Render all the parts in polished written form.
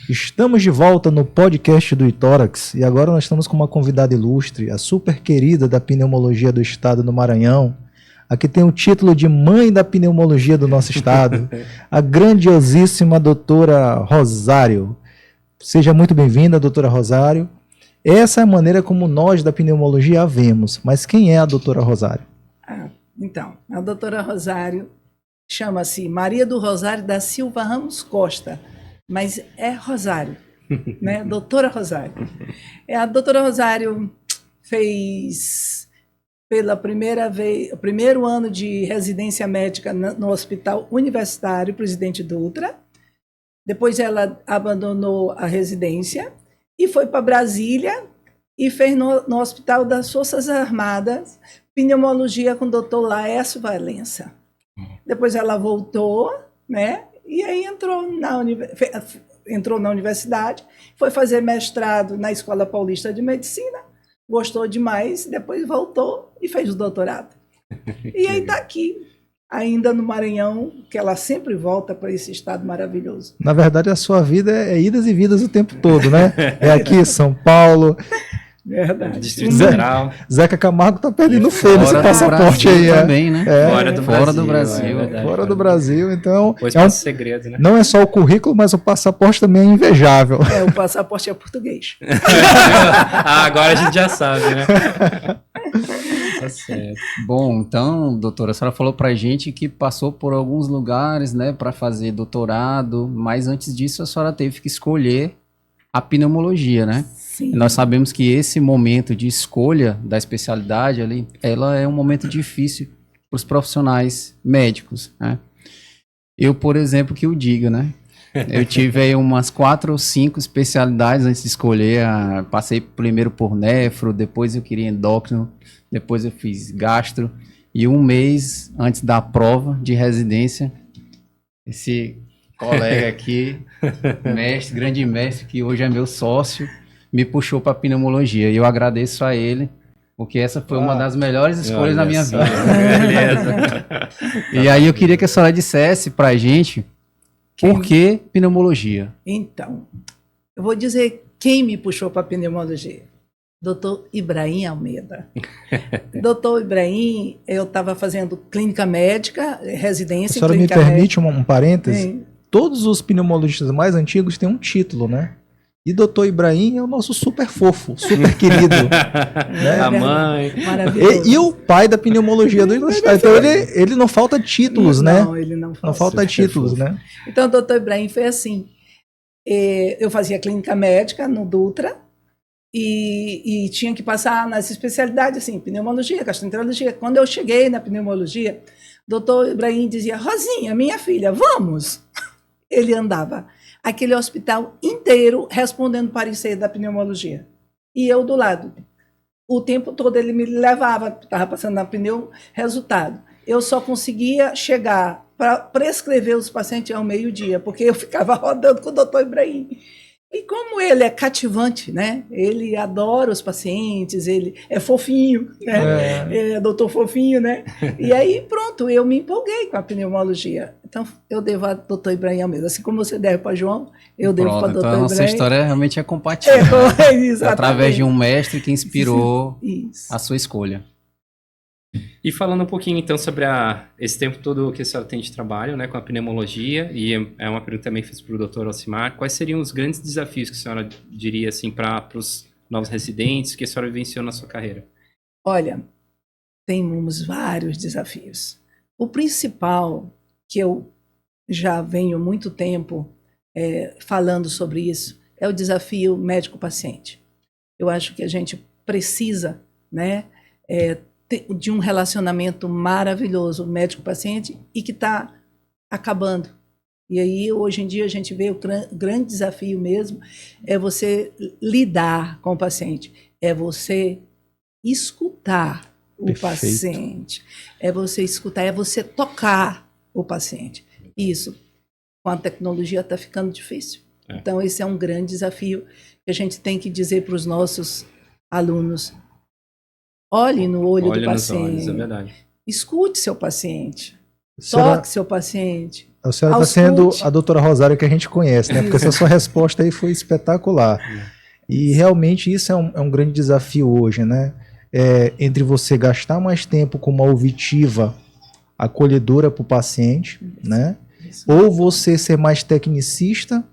Estamos de volta no podcast do Itórax e agora nós estamos com uma convidada ilustre, a super querida da pneumologia do estado do Maranhão, a que tem o título de mãe da pneumologia do nosso estado, a grandiosíssima doutora Rosário. Seja muito bem-vinda, doutora Rosário. Essa é a maneira como nós da pneumologia a vemos, mas quem é a doutora Rosário? Então, a doutora Rosário chama-se Maria do Rosário da Silva Ramos Costa, mas é Rosário, né? Doutora Rosário. A doutora Rosário fez pela primeira vez, o primeiro ano de residência médica no Hospital Universitário Presidente Dutra. Depois ela abandonou a residência e foi para Brasília e fez no Hospital das Forças Armadas pneumologia com o doutor Laércio Valença. Depois ela voltou, né? E aí entrou na universidade, foi fazer mestrado na Escola Paulista de Medicina, gostou demais, depois voltou e fez o doutorado. E aí está aqui, ainda no Maranhão, que ela sempre volta para esse estado maravilhoso. Na verdade, a sua vida é idas e vidas o tempo todo, né? É aqui, São Paulo. Verdade. Distrito Federal. Zeca Camargo tá perdendo feio nesse passaporte aí. Também, né? Fora do Brasil. Fora do Brasil, então. Pois é segredo, né? Não é só o currículo, mas o passaporte também é invejável. O passaporte é português. Agora a gente já sabe, né? Tá certo. Bom, então, doutora, a senhora falou pra gente que passou por alguns lugares, né, para fazer doutorado, mas antes disso a senhora teve que escolher a pneumologia, né? Sim. E nós sabemos que esse momento de escolha da especialidade ali, ela é um momento difícil para os profissionais médicos, né? Eu, por exemplo, que o diga, né? Eu tive aí umas 4 ou 5 especialidades antes de escolher. Passei primeiro por nefro, depois eu queria endócrino, depois eu fiz gastro. E um mês antes da prova de residência, esse colega aqui, mestre, grande mestre, que hoje é meu sócio, me puxou para pneumologia. E eu agradeço a ele, porque essa foi uma das melhores escolhas da minha vida. Beleza. E aí eu queria que a senhora dissesse para a gente por que pneumologia. Então, eu vou dizer quem me puxou para pneumologia. Doutor Ibrahim Almeida. Doutor Ibrahim, eu estava fazendo clínica médica, residência em clínica médica. A senhora me permite um parêntese? Sim. Todos os pneumologistas mais antigos têm um título, né? E doutor Ibrahim é o nosso super fofo, super querido. Né? A mãe. Maravilhoso. E o pai da pneumologia do estado. Então ele não falta títulos, né? Não, ele não falta. Não falta títulos, né? Então, o doutor Ibrahim foi assim. Eu fazia clínica médica no Dutra e tinha que passar nas especialidades, assim, pneumologia, gastroenterologia. Quando eu cheguei na pneumologia, o doutor Ibrahim dizia, Rosinha, minha filha, vamos. Ele andava aquele hospital inteiro respondendo parecer da pneumologia. E eu do lado. O tempo todo ele me levava, estava passando na pneu, resultado. Eu só conseguia chegar para prescrever os pacientes ao meio-dia, porque eu ficava rodando com o doutor Ibrahim. E como ele é cativante, né? Ele adora os pacientes, ele é fofinho, né? É doutor fofinho, né? E aí, pronto, eu me empolguei com a pneumologia. Então, eu devo a doutor Ibrahim Almeida. Assim como você deve para o João, eu devo para o doutor Ibrahim. Então, essa história realmente é compatível. Exatamente. Através de um mestre que inspirou a sua escolha. E falando um pouquinho, então, sobre esse tempo todo que a senhora tem de trabalho, né, com a pneumologia, e é uma pergunta também que fiz para o doutor Alcimar, quais seriam os grandes desafios que a senhora diria, assim, para os novos residentes que a senhora vivenciou na sua carreira? Olha, temos vários desafios. O principal, que eu já venho muito tempo falando sobre isso, é o desafio médico-paciente. Eu acho que a gente precisa, né, de um relacionamento maravilhoso médico-paciente e que está acabando. E aí, hoje em dia, a gente vê o grande desafio mesmo é você lidar com o paciente, é você escutar o paciente, é você escutar, é você tocar o paciente. Isso, com a tecnologia, está ficando difícil. Então, esse é um grande desafio que a gente tem que dizer para os nossos alunos. Olhe no olho do paciente. Olhos, é verdade. Escute seu paciente. toque seu paciente. A senhora está sendo Ausculte. a doutora Rosário que a gente conhece, né? Porque essa sua resposta aí foi espetacular. E realmente isso é um grande desafio hoje, né? Entre você gastar mais tempo com uma auditiva acolhedora para o paciente, né? Ou você ser mais tecnicista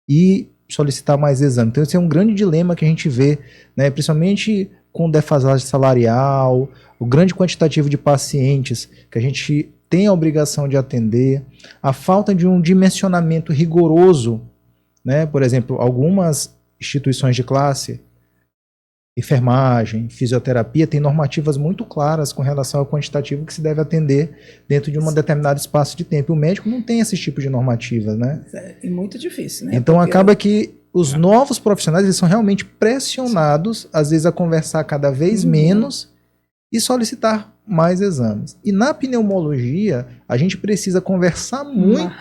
e solicitar mais exame. Então esse é um grande dilema que a gente vê, né? Principalmente com defasagem salarial, o grande quantitativo de pacientes que a gente tem a obrigação de atender, a falta de um dimensionamento rigoroso, né? Por exemplo, algumas instituições de classe, enfermagem, fisioterapia, têm normativas muito claras com relação ao quantitativo que se deve atender dentro de um determinado espaço de tempo. O médico não tem esse tipo de normativa, né? É muito difícil, né? Então Porque acaba que os novos profissionais eles são realmente pressionados, às vezes, a conversar cada vez menos e solicitar mais exames. E na pneumologia, a gente precisa conversar muito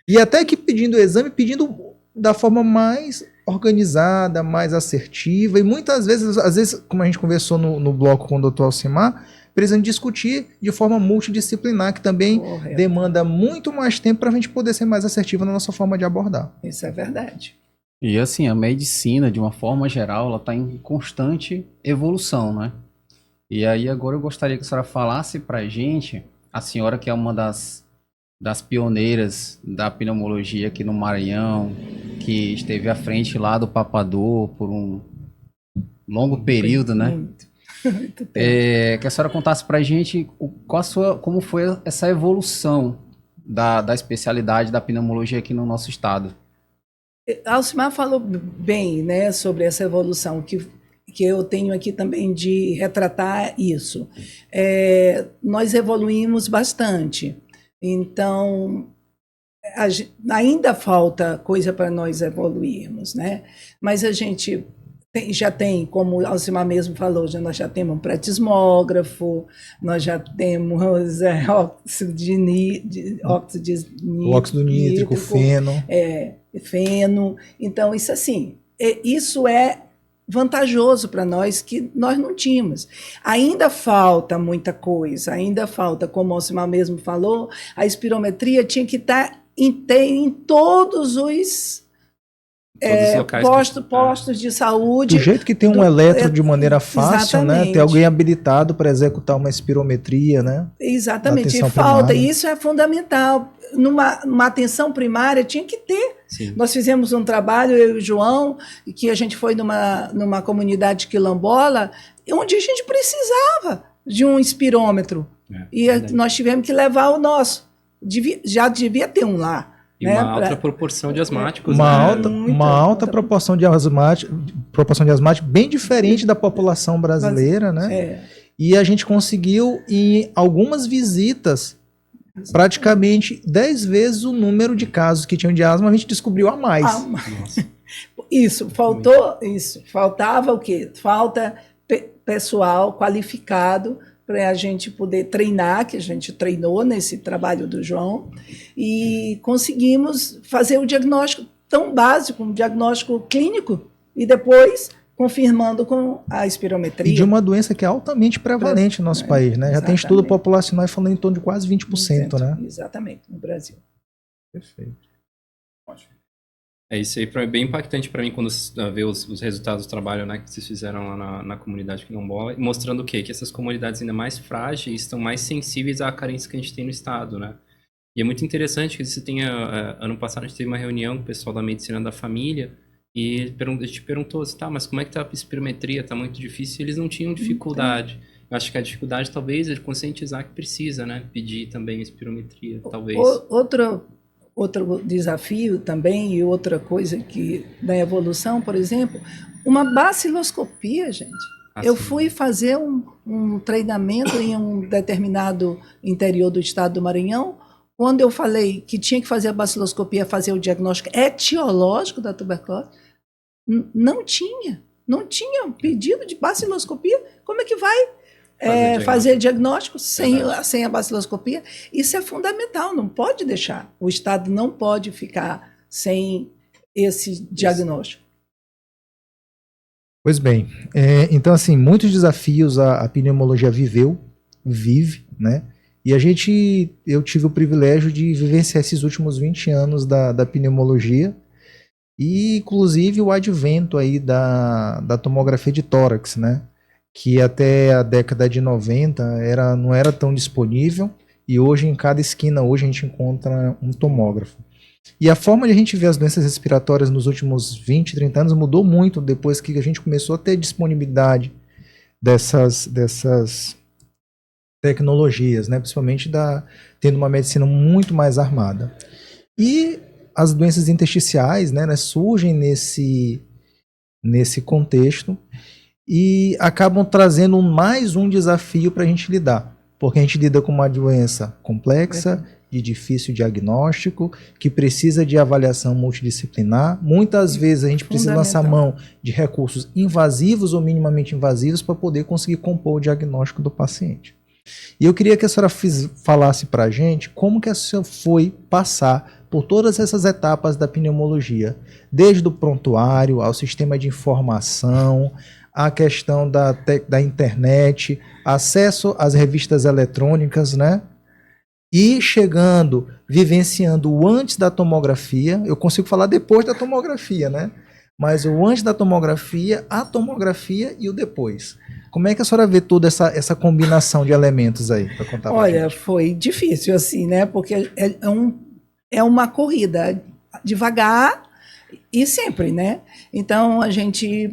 e até que pedindo exame, pedindo da forma mais organizada, mais assertiva, e muitas vezes, às vezes, como a gente conversou no bloco com o Dr. Alcimar, precisamos discutir de forma multidisciplinar, que também demanda muito mais tempo para a gente poder ser mais assertivo na nossa forma de abordar. Isso é verdade. E assim, a medicina, de uma forma geral, ela está em constante evolução, né? E aí agora eu gostaria que a senhora falasse para a gente, a senhora que é uma das pioneiras da pneumologia aqui no Maranhão, que esteve à frente lá do Papador por um longo período, né? Muito tempo. Que a senhora contasse para a gente como foi essa evolução da especialidade da pneumologia aqui no nosso estado. Alcimar falou bem, né, sobre essa evolução, que eu tenho aqui também de retratar isso. Nós evoluímos bastante. Então, ainda falta coisa para nós evoluirmos, né? Mas a gente já tem, como o Alcimar mesmo falou, nós já temos um pratismógrafo, nós já temos óxido nítrico, feno. Feno. Então, isso assim, isso é vantajoso para nós, que nós não tínhamos. Ainda falta muita coisa, ainda falta, como o Alcimar mesmo falou, a espirometria tinha que estar em todos os postos de saúde. Do jeito que tem um eletro de maneira fácil, né? Ter alguém habilitado para executar uma espirometria, né? Exatamente, e falta, e isso é fundamental. Numa atenção primária tinha que ter. Sim. Nós fizemos um trabalho, eu e o João, que a gente foi numa comunidade quilombola, onde a gente precisava de um espirômetro. Nós tivemos que levar o nosso. Já devia ter um lá. E né, uma alta proporção de asmáticos. Uma alta proporção de asmáticos, bem diferente da população brasileira, né? E a gente conseguiu, em algumas visitas, praticamente 10 vezes o número de casos que tinham de asma, a gente descobriu a mais. Isso, faltava o quê? Falta pessoal qualificado para a gente poder treinar, que a gente treinou nesse trabalho do João, e conseguimos fazer o diagnóstico tão básico, um diagnóstico clínico, e depois confirmando com a espirometria. E de uma doença que é altamente prevalente no nosso país, né? Já tem estudo populacional falando em torno de quase 20%, né? Exatamente, no Brasil. Perfeito. Ótimo. Isso aí é bem impactante para mim quando ver os resultados do trabalho, né, que vocês fizeram lá na comunidade quilombola, mostrando o quê? Que essas comunidades ainda mais frágeis estão mais sensíveis à carência que a gente tem no estado, né? E é muito interessante que você tenha, ano passado a gente teve uma reunião com o pessoal da medicina da família, e a gente perguntou assim, tá, mas como é que tá a espirometria? Tá muito difícil? E eles não tinham dificuldade. Eu acho que a dificuldade talvez é de conscientizar que precisa, né? Pedir também espirometria, talvez. Outro desafio também, e outra coisa que da evolução, por exemplo, uma baciloscopia, gente. Eu fui fazer um treinamento em um determinado interior do estado do Maranhão, quando eu falei que tinha que fazer a baciloscopia, fazer o diagnóstico etiológico da tuberculose, não tinha pedido de baciloscopia. Como é que vai fazer diagnóstico sem a baciloscopia? Isso é fundamental, não pode deixar. O Estado não pode ficar sem esse diagnóstico. Pois bem, então assim, muitos desafios a pneumologia vive, né? E eu tive o privilégio de vivenciar esses últimos 20 anos da pneumologia e, inclusive, o advento aí da tomografia de tórax, né? Que até a década de 90 não era tão disponível e hoje, em cada esquina, hoje a gente encontra um tomógrafo. E a forma de a gente ver as doenças respiratórias nos últimos 20, 30 anos mudou muito depois que a gente começou a ter disponibilidade dessas tecnologias, né? Principalmente tendo uma medicina muito mais armada. E as doenças intersticiais, né, surgem nesse contexto e acabam trazendo mais um desafio para a gente lidar, porque a gente lida com uma doença complexa, de difícil diagnóstico, que precisa de avaliação multidisciplinar. Muitas vezes a gente precisa lançar mão de recursos invasivos ou minimamente invasivos para poder conseguir compor o diagnóstico do paciente. E eu queria que a senhora falasse para a gente como que a senhora foi passar por todas essas etapas da pneumologia, desde o prontuário ao sistema de informação, a questão da internet, acesso às revistas eletrônicas, né? E chegando, vivenciando o antes da tomografia, eu consigo falar depois da tomografia, né? Mas o antes da tomografia, a tomografia e o depois. Como é que a senhora vê toda essa combinação de elementos aí para contar pra gente? Olha, foi difícil assim, né? Porque é uma corrida devagar e sempre, né? Então a gente,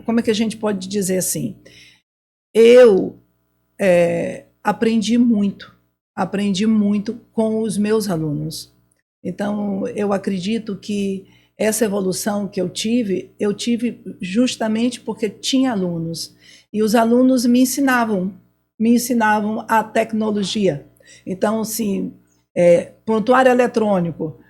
como é que a gente pode dizer assim? Eu aprendi muito com os meus alunos. Então eu acredito que essa evolução que eu tive justamente porque tinha alunos. E os alunos me ensinavam a tecnologia. Então, assim, prontuário eletrônico.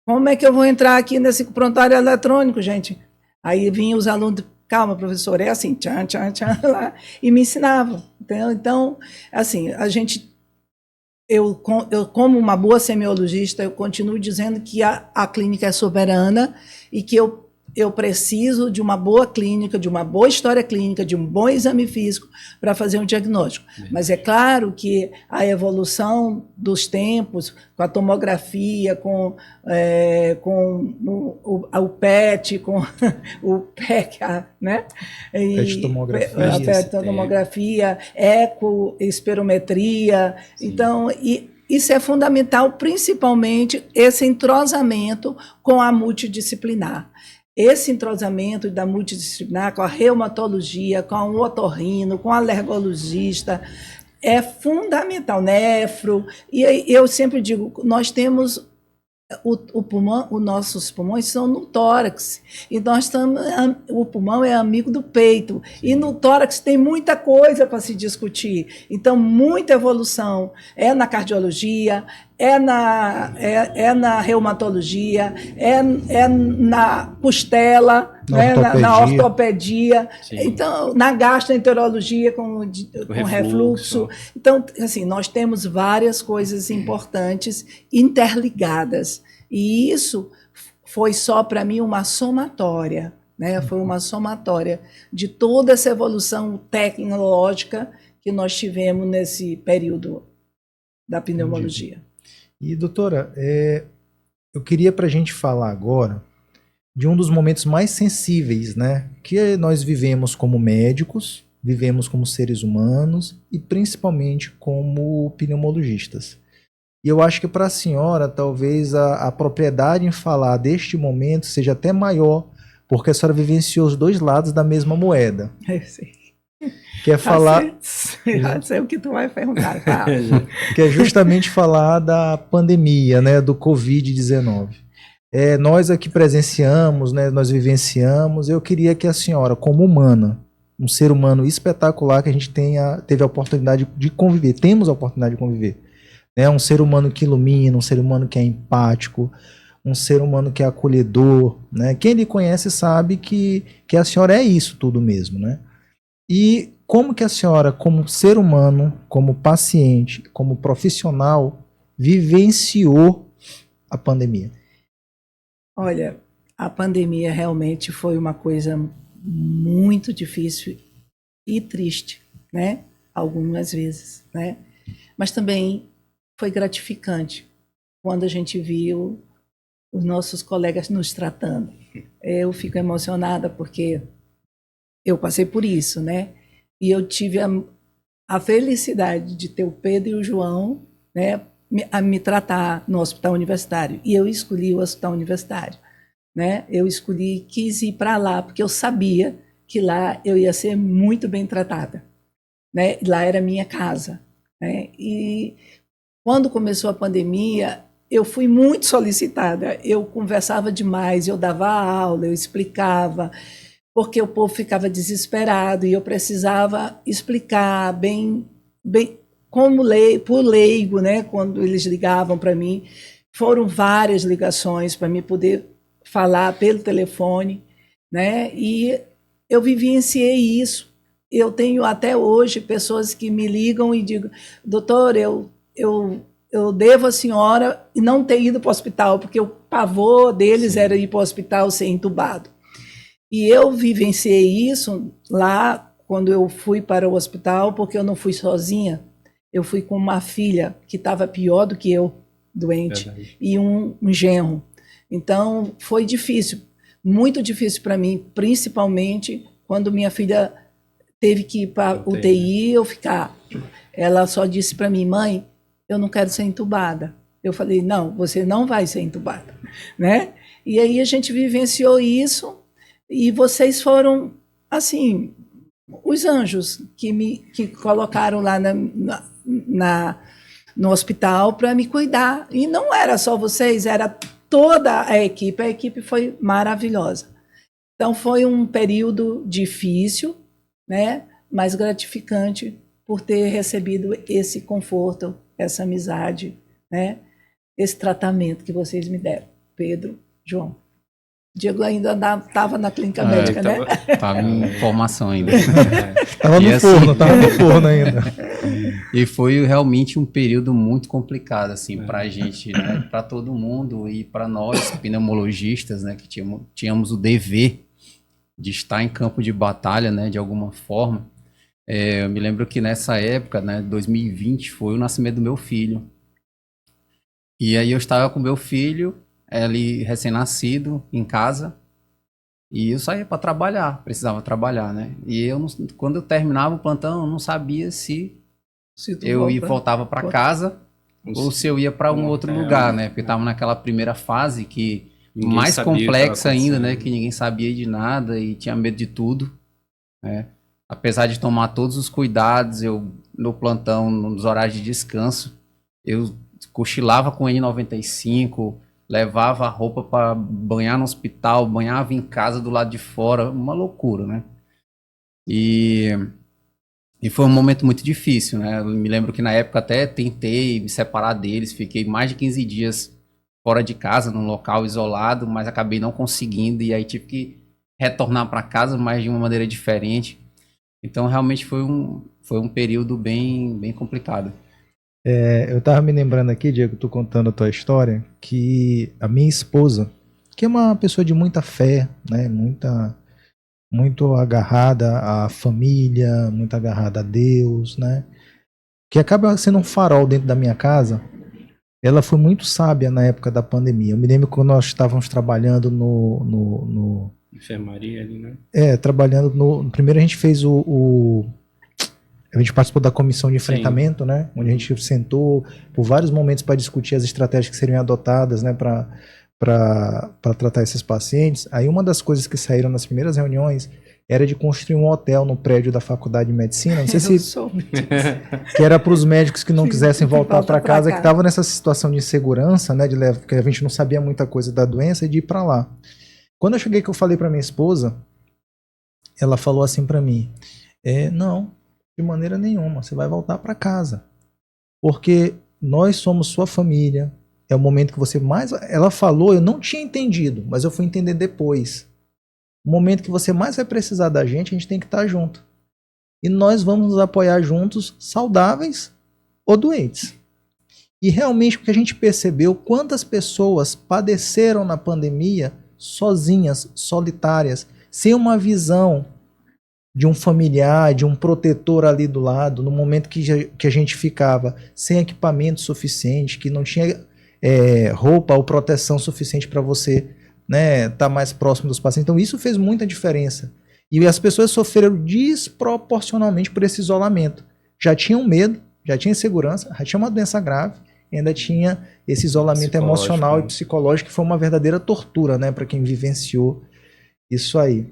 Como é que eu vou entrar aqui nesse prontuário eletrônico, gente? Aí vinham os alunos, calma, professor, é assim, tchan, tchan, tchan, lá, e me ensinavam. Então, assim, eu, como uma boa semiologista, eu continuo dizendo que a clínica é soberana e que eu preciso de uma boa clínica, de uma boa história clínica, de um bom exame físico para fazer um diagnóstico. Mas é claro que a evolução dos tempos, com a tomografia, com o PET, com o PEC, né? PET-tomografia. A PET-tomografia, eco, espirometria. Sim. Então, isso é fundamental, principalmente esse entrosamento com a multidisciplinar. Esse entrosamento da multidisciplinar com a reumatologia, com o otorrino, com o alergologista, é fundamental, nefro. E eu sempre digo, nós temos o pulmão, os nossos pulmões são no tórax. E o pulmão é amigo do peito. E no tórax tem muita coisa para se discutir. Então, muita evolução é na cardiologia, é na reumatologia, é na costela, na ortopedia, então, na gastroenterologia com refluxo. Então, assim, nós temos várias coisas importantes interligadas. E isso foi só para mim uma somatória, né? Foi uma somatória de toda essa evolução tecnológica que nós tivemos nesse período da pneumologia. Entendi. E, doutora, eu queria para a gente falar agora de um dos momentos mais sensíveis, né, que nós vivemos como médicos, vivemos como seres humanos e principalmente como pneumologistas. E eu acho que para a senhora, talvez a propriedade em falar deste momento seja até maior, porque a senhora vivenciou os dois lados da mesma moeda. Eu sei. Quer falar... Já sei o que tu vai perguntar. Tá? Que é justamente falar da pandemia, né, do Covid-19. Nós aqui presenciamos, né, nós vivenciamos. Eu queria que a senhora, como humana, um ser humano espetacular que a gente teve a oportunidade de conviver, temos a oportunidade de conviver, né, um ser humano que ilumina, um ser humano que é empático, um ser humano que é acolhedor, né? Quem lhe conhece sabe que a senhora é isso tudo mesmo, né? E como que a senhora, como ser humano, como paciente, como profissional, vivenciou a pandemia? Olha, a pandemia realmente foi uma coisa muito difícil e triste, né? Algumas vezes, né? Mas também foi gratificante quando a gente viu os nossos colegas nos tratando. Eu fico emocionada porque eu passei por isso, né? E eu tive a felicidade de ter o Pedro e o João, né, a me tratar no hospital universitário. E eu escolhi o hospital universitário, né? Eu escolhi, quis ir para lá, porque eu sabia que lá eu ia ser muito bem tratada, né? Lá era minha casa, né? E quando começou a pandemia, eu fui muito solicitada. Eu conversava demais, eu dava aula, eu explicava, porque o povo ficava desesperado e eu precisava explicar bem como por leigo, né? Quando eles ligavam para mim, foram várias ligações para mim poder falar pelo telefone, né? E eu vivenciei isso. Eu tenho até hoje pessoas que me ligam e digam, doutor, eu devo à senhora não ter ido para o hospital, porque o pavor deles era ir para o hospital ser entubado. E eu vivenciei isso lá quando eu fui para o hospital, porque eu não fui sozinha. Eu fui com uma filha que estava pior do que eu, doente, verdade, e um genro. Então, foi difícil, muito difícil para mim, principalmente quando minha filha teve que ir para UTI, eu ficar. Ela só disse para mim, mãe, eu não quero ser entubada. Eu falei, não, você não vai ser entubada, né? E aí a gente vivenciou isso, e vocês foram, assim, os anjos que colocaram lá no hospital para me cuidar. E não era só vocês, era toda a equipe. A equipe foi maravilhosa. Então, foi um período difícil, né? Mas gratificante por ter recebido esse conforto, essa amizade, né? Esse tratamento que vocês me deram. Pedro, João. Diego ainda estava na clínica médica, né? Estava em formação ainda. Estava no forno ainda. E foi realmente um período muito complicado, assim, para a gente, né? Para todo mundo e para nós, pneumologistas, né? Que tínhamos o dever de estar em campo de batalha, né? De alguma forma. Eu me lembro que nessa época, né? 2020, foi o nascimento do meu filho. E aí eu estava com meu filho, ele recém-nascido, em casa, e eu saía para trabalhar, precisava trabalhar, né? E eu, quando eu terminava o plantão, eu não sabia se eu voltava para casa ou se eu ia para um outro lugar, né? Porque estava naquela primeira fase que mais complexa ainda, né? Que ninguém sabia de nada e tinha medo de tudo, né? Apesar de tomar todos os cuidados, eu no plantão, nos horários de descanso, eu cochilava com N95, levava a roupa para banhar no hospital, banhava em casa do lado de fora, uma loucura, né? E foi um momento muito difícil, né? Eu me lembro que na época até tentei me separar deles, fiquei mais de 15 dias fora de casa, num local isolado, mas acabei não conseguindo e aí tive que retornar para casa, mas de uma maneira diferente. Então realmente foi um período bem complicado. Eu estava me lembrando aqui, Diego, tu contando a tua história, que a minha esposa, que é uma pessoa de muita fé, né, muito agarrada à família, muito agarrada a Deus, né, que acaba sendo um farol dentro da minha casa. Ela foi muito sábia na época da pandemia. Eu me lembro quando nós estávamos trabalhando no enfermaria ali, né? Trabalhando primeiro a gente fez a gente participou da comissão de enfrentamento, sim, né? Onde a gente sentou por vários momentos para discutir as estratégias que seriam adotadas, né? Para tratar esses pacientes. Aí uma das coisas que saíram nas primeiras reuniões era de construir um hotel no prédio da Faculdade de Medicina. Não sei se que era para os médicos que não quisessem voltar para casa, que estavam nessa situação de insegurança, né? Porque a gente não sabia muita coisa da doença e de ir para lá. Quando eu cheguei, que eu falei para minha esposa, ela falou assim para mim: não, de maneira nenhuma, você vai voltar para casa, porque nós somos sua família, é o momento que você mais... Ela falou, eu não tinha entendido, mas eu fui entender depois. O momento que você mais vai precisar da gente, a gente tem que estar junto. E nós vamos nos apoiar juntos, saudáveis ou doentes. E realmente, porque a gente percebeu quantas pessoas padeceram na pandemia sozinhas, solitárias, sem uma visão de um familiar, de um protetor ali do lado, no momento que a gente ficava sem equipamento suficiente, que não tinha roupa ou proteção suficiente para você, né, tá mais próximo dos pacientes. Então isso fez muita diferença. E as pessoas sofreram desproporcionalmente por esse isolamento. Já tinham medo, já tinha insegurança, já tinha uma doença grave, ainda tinha esse isolamento emocional e psicológico, que foi uma verdadeira tortura, né, para quem vivenciou isso aí.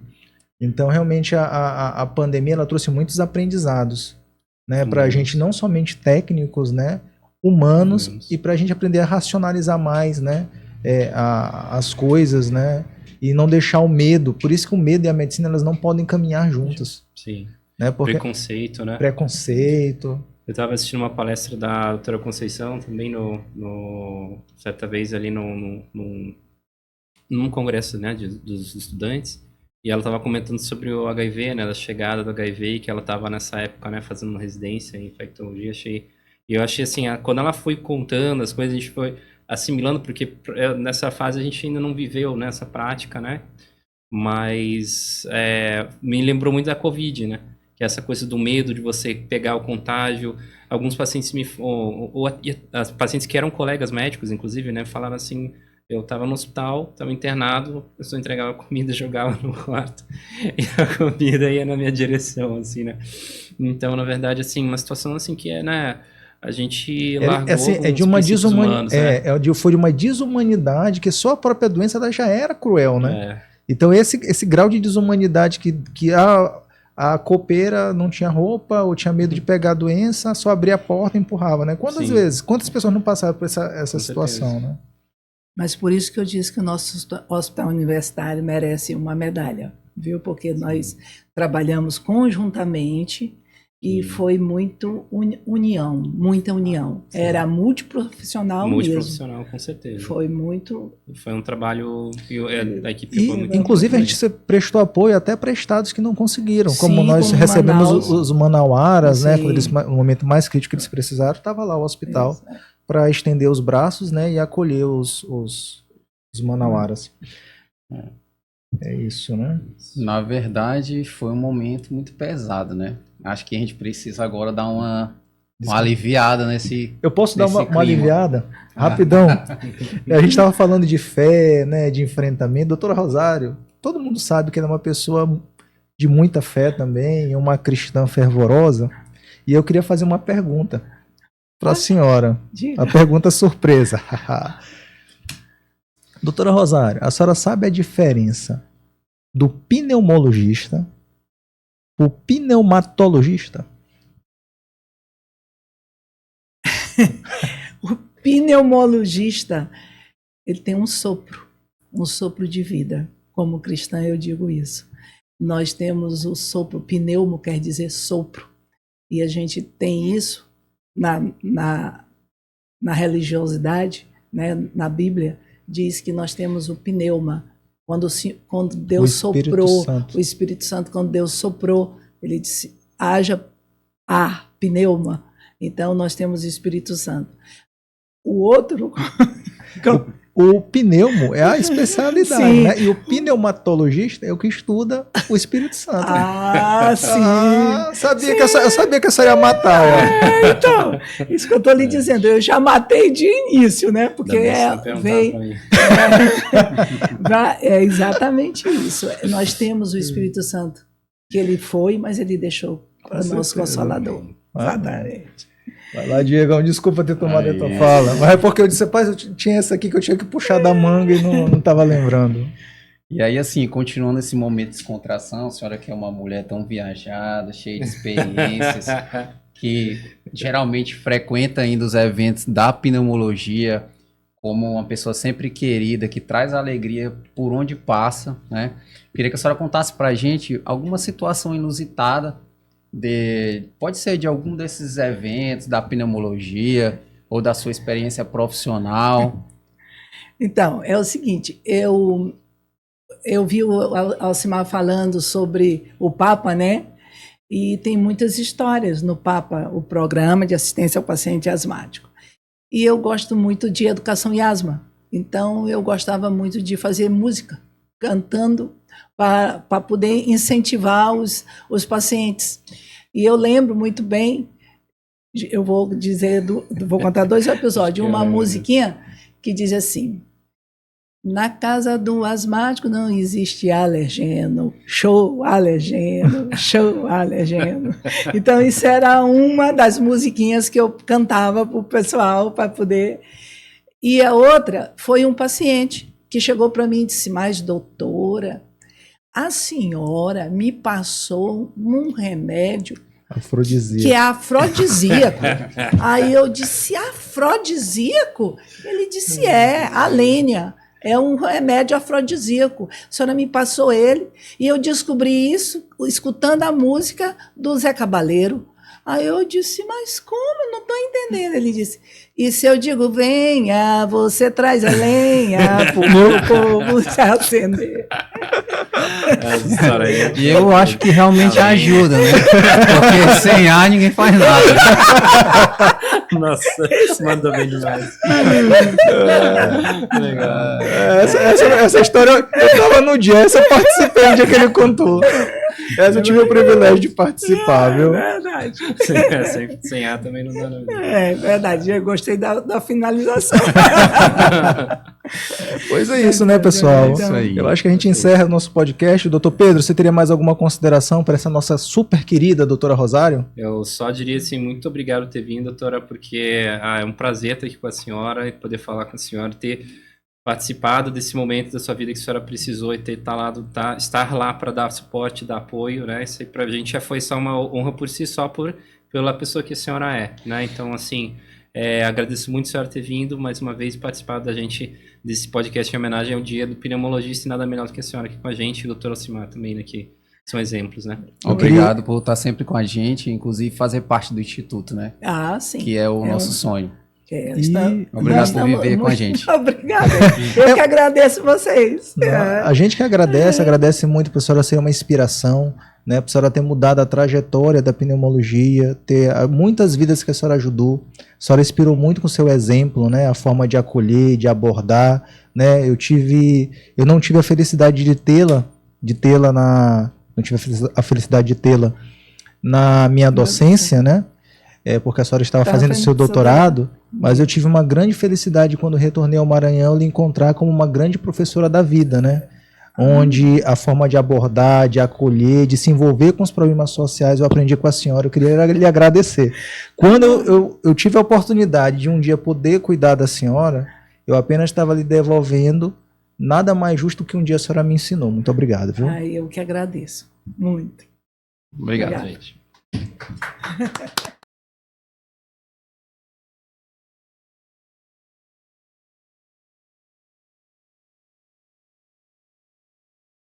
Então, realmente, a pandemia ela trouxe muitos aprendizados, né, para a gente, não somente técnicos, né, humanos, e para a gente aprender a racionalizar mais, né, as coisas, né, e não deixar o medo. Por isso que o medo e a medicina elas não podem caminhar juntos. Sim. Né, porque preconceito, né? Preconceito. Eu estava assistindo uma palestra da doutora Conceição também certa vez ali num congresso, né, dos estudantes, e ela estava comentando sobre o HIV, né, da chegada do HIV, que ela estava nessa época, né, fazendo uma residência em infectologia. Eu achei assim, quando ela foi contando as coisas, a gente foi assimilando, porque nessa fase a gente ainda não viveu nessa prática, né, mas me lembrou muito da Covid, né, que é essa coisa do medo de você pegar o contágio. Alguns pacientes as pacientes que eram colegas médicos, inclusive, né, falaram assim, eu estava no hospital, estava internado, a pessoa entregava comida, jogava no quarto, e a comida ia na minha direção, assim, né. Então, na verdade, assim, uma situação assim que né, a gente largou de uma foi de uma desumanidade que só a própria doença ela já era cruel, né? Então, esse grau de desumanidade que a copeira não tinha roupa ou tinha medo de pegar a doença, só abria a porta e empurrava, né? Quantas pessoas não passaram por essa situação, né? Mas por isso que eu disse que o nosso hospital universitário merece uma medalha, viu? Porque nós trabalhamos conjuntamente e foi muita união. Sim. Era multiprofissional mesmo. Multiprofissional, com certeza. Foi um trabalho da equipe. Inclusive, a gente prestou apoio até para estados que não conseguiram. Como nós recebemos os manauaras, né? Quando no momento mais crítico que eles precisaram, estava lá o hospital para estender os braços, né? E acolher os manauaras. É isso, né? Na verdade, foi um momento muito pesado, né? Acho que a gente precisa agora dar uma aliviada nesse. Eu posso dar uma aliviada? Rapidão. A gente estava falando de fé, né? De enfrentamento. Doutora Rosário, todo mundo sabe que ela é uma pessoa de muita fé também, uma cristã fervorosa. E eu queria fazer uma pergunta para a senhora. A pergunta surpresa. Doutora Rosário, a senhora sabe a diferença do pneumologista pro pneumatologista? O pneumologista, ele tem um sopro de vida. Como cristã eu digo isso. Nós temos o sopro, pneumo quer dizer sopro. E a gente tem isso na religiosidade, né? Na Bíblia, diz que nós temos o pneuma. Quando Deus soprou, o Espírito Santo, quando Deus soprou, ele disse, haja ar, pneuma. Então, nós temos o Espírito Santo. O outro... O pneumo é a especialidade, né? E o pneumatologista é o que estuda o Espírito Santo. Sim. Eu sabia que essa ia matar. Então, isso que eu estou lhe dizendo. Eu já matei de início, né? Porque veio... É exatamente isso. Nós temos o Espírito Santo, que ele foi, mas ele deixou para o nosso Consolador. Exatamente. Vai lá, Diego, desculpa ter tomado a tua fala. Mas é porque eu disse, rapaz, eu tinha essa aqui que eu tinha que puxar da manga e não estava lembrando. E aí, assim, continuando esse momento de descontração, a senhora que é uma mulher tão viajada, cheia de experiências, que geralmente frequenta ainda os eventos da pneumologia, como uma pessoa sempre querida, que traz alegria por onde passa, né? Queria que a senhora contasse pra gente alguma situação inusitada, pode ser de algum desses eventos da pneumologia ou da sua experiência profissional. Então, é o seguinte, eu vi o Alcimar falando sobre o Papa, né? E tem muitas histórias no Papa, o programa de assistência ao paciente asmático. E eu gosto muito de educação em asma. Então, eu gostava muito de fazer música cantando para poder incentivar os pacientes. E eu lembro muito bem, eu vou vou contar 2 episódios, uma musiquinha que diz assim: na casa do asmático não existe alergeno, show alergeno, show alergeno. Então isso era uma das musiquinhas que eu cantava para o pessoal para poder... E a outra foi um paciente que chegou para mim e disse: mas doutora, a senhora me passou um remédio Afrodisíaco. que é afrodisíaco. Aí eu disse: afrodisíaco? Ele disse: Alênia. É um remédio afrodisíaco. A senhora me passou ele e eu descobri isso escutando a música do Zé Cabaleiro. Aí eu disse: mas como? Eu não estou entendendo. Ele disse: e se eu digo venha, você traz a lenha para o meu povo se acender. E eu acho que realmente ajuda, né? Porque sem ar ninguém faz nada. Nossa, mandou bem demais. Legal. Essa história, eu estava no dia, essa eu participei no dia que ele contou. Essa eu tive o privilégio de participar, viu? É verdade. Sem ar também não dá nada. É verdade, eu gostei da finalização. Pois é isso, né, pessoal? Isso aí. Eu acho que a gente encerra o nosso podcast. Doutor Pedro, você teria mais alguma consideração para essa nossa super querida doutora Rosário? Eu só diria assim, muito obrigado por ter vindo, doutora, porque é um prazer estar aqui com a senhora e poder falar com a senhora, ter participado desse momento da sua vida que a senhora precisou e ter estar lá para dar suporte, dar apoio, né? Isso aí para a gente já foi só uma honra por si só, pela pessoa que a senhora é, né? Então, assim, agradeço muito a senhora ter vindo mais uma vez e participado da gente desse podcast em homenagem ao dia do pneumologista, e nada melhor do que a senhora aqui com a gente e o doutor Alcimar também, né? Que são exemplos, né? Obrigado por estar sempre com a gente, inclusive fazer parte do Instituto, né? Ah, sim. Que é o nosso sonho. Obrigado por viver com a gente. Obrigada. Eu que agradeço vocês. A gente que agradece muito para a senhora ser uma inspiração, né? Para a senhora ter mudado a trajetória da pneumologia, ter muitas vidas que a senhora ajudou. A senhora inspirou muito com o seu exemplo, né? A forma de acolher, de abordar, né? Eu não tive a felicidade de tê-la não tive a felicidade de tê-la na minha docência, né? Porque a senhora estava fazendo seu doutorado, mas eu tive uma grande felicidade quando retornei ao Maranhão lhe encontrar como uma grande professora da vida, né? Onde a forma de abordar, de acolher, de se envolver com os problemas sociais, eu aprendi com a senhora. Eu queria lhe agradecer. Quando eu tive a oportunidade de um dia poder cuidar da senhora, eu apenas estava lhe devolvendo nada mais justo que um dia a senhora me ensinou. Muito obrigado, viu? Eu que agradeço. Muito. Obrigado, gente.